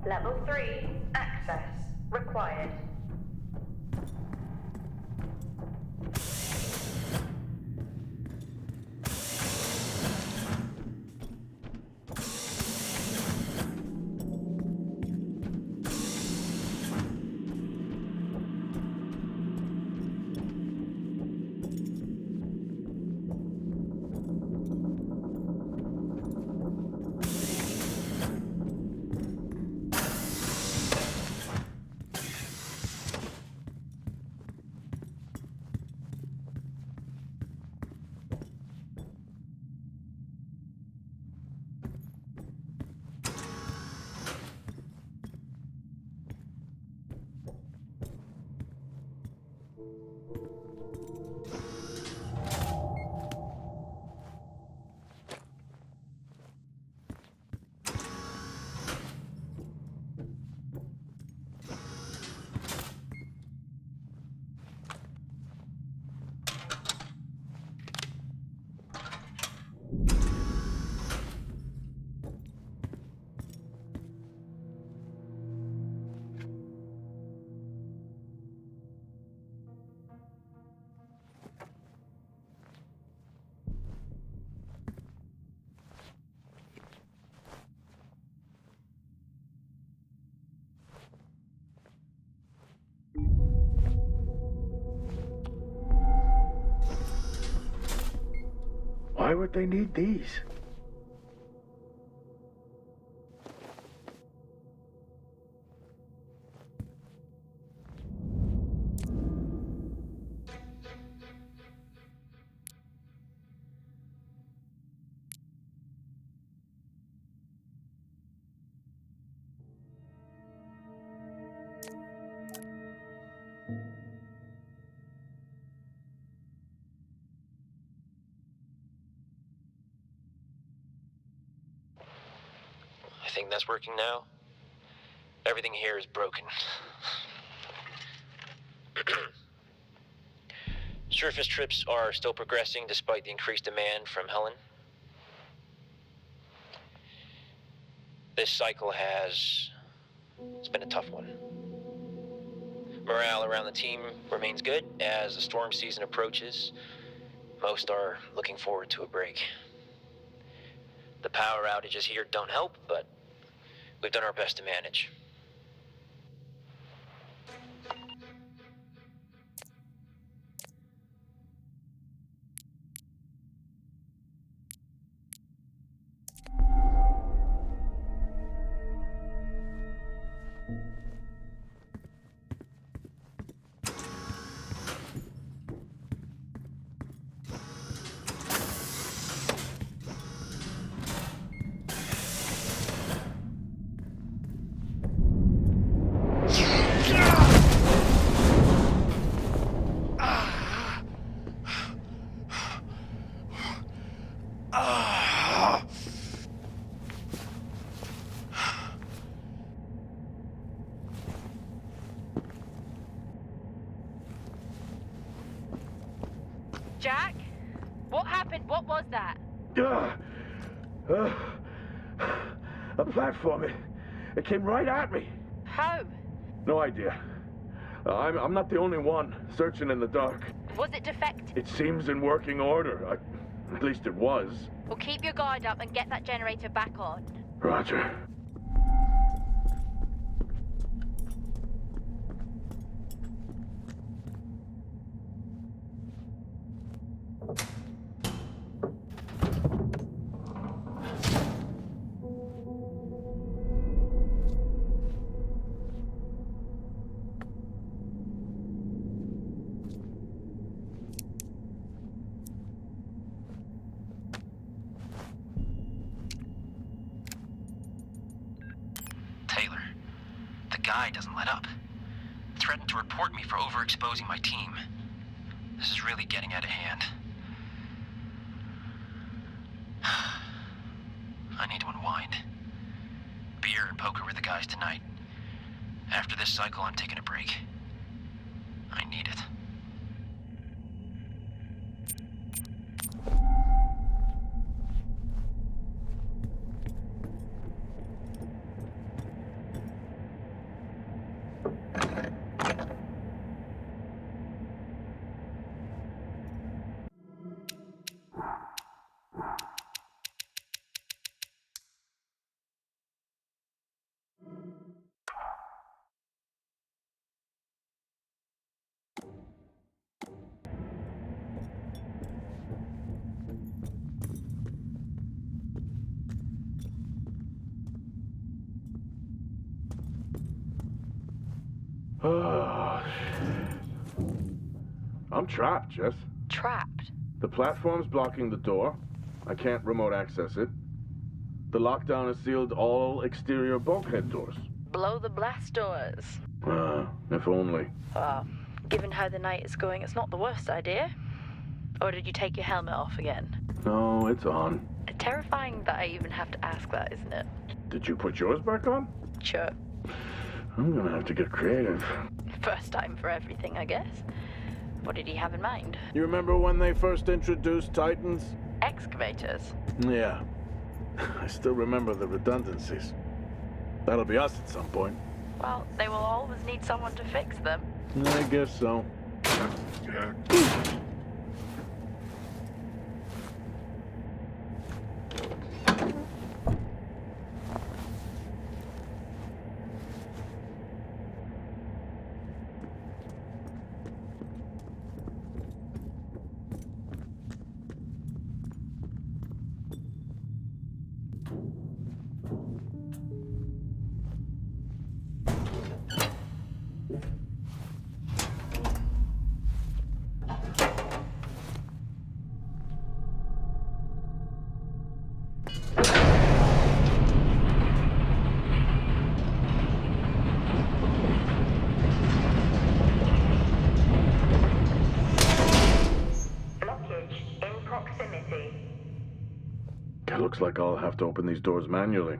Level 3, access required. Why would they need these? I think that's working now. Everything here is broken. Surface trips are still progressing despite the increased demand from Helen. This cycle it's been a tough one. Morale around the team remains good as the storm season approaches. Most are looking forward to a break. The power outages here don't help, but we've done our best to manage. Jack? What happened? What was that? A platform. It came right at me. How? No idea. I'm not the only one searching in the dark. Was it defective? It seems in working order. At least it was. Well, keep your guard up and get that generator back on. Roger. Taylor, the guy doesn't let up. Threatened to report me for overexposing my team. This is really getting out of hand. I need to unwind. Beer and poker with the guys tonight. After this cycle, I'm taking a break. I need it. I'm trapped, Jess. Trapped? The platform's blocking the door. I can't remote access it. The lockdown has sealed all exterior bulkhead doors. Blow the blast doors. If only. Well, given how the night is going, it's not the worst idea. Or did you take your helmet off again? No, it's on. Terrifying that I even have to ask that, isn't it? Did you put yours back on? Sure. I'm gonna have to get creative. First time for everything, I guess. What did he have in mind? You remember when they first introduced Titans? Excavators. Yeah. I still remember the redundancies. That'll be us at some point. Well, they will always need someone to fix them. I guess so. It looks like I'll have to open these doors manually.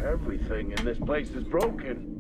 Everything in this place is broken.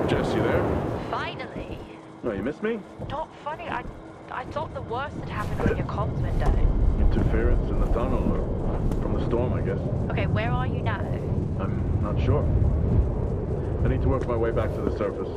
Jess, you there? Finally. No, you missed me? Not funny. I thought the worst had happened when your comms went down. Interference in the tunnel, or from the storm, I guess. Okay, where are you now? I'm not sure. I need to work my way back to the surface.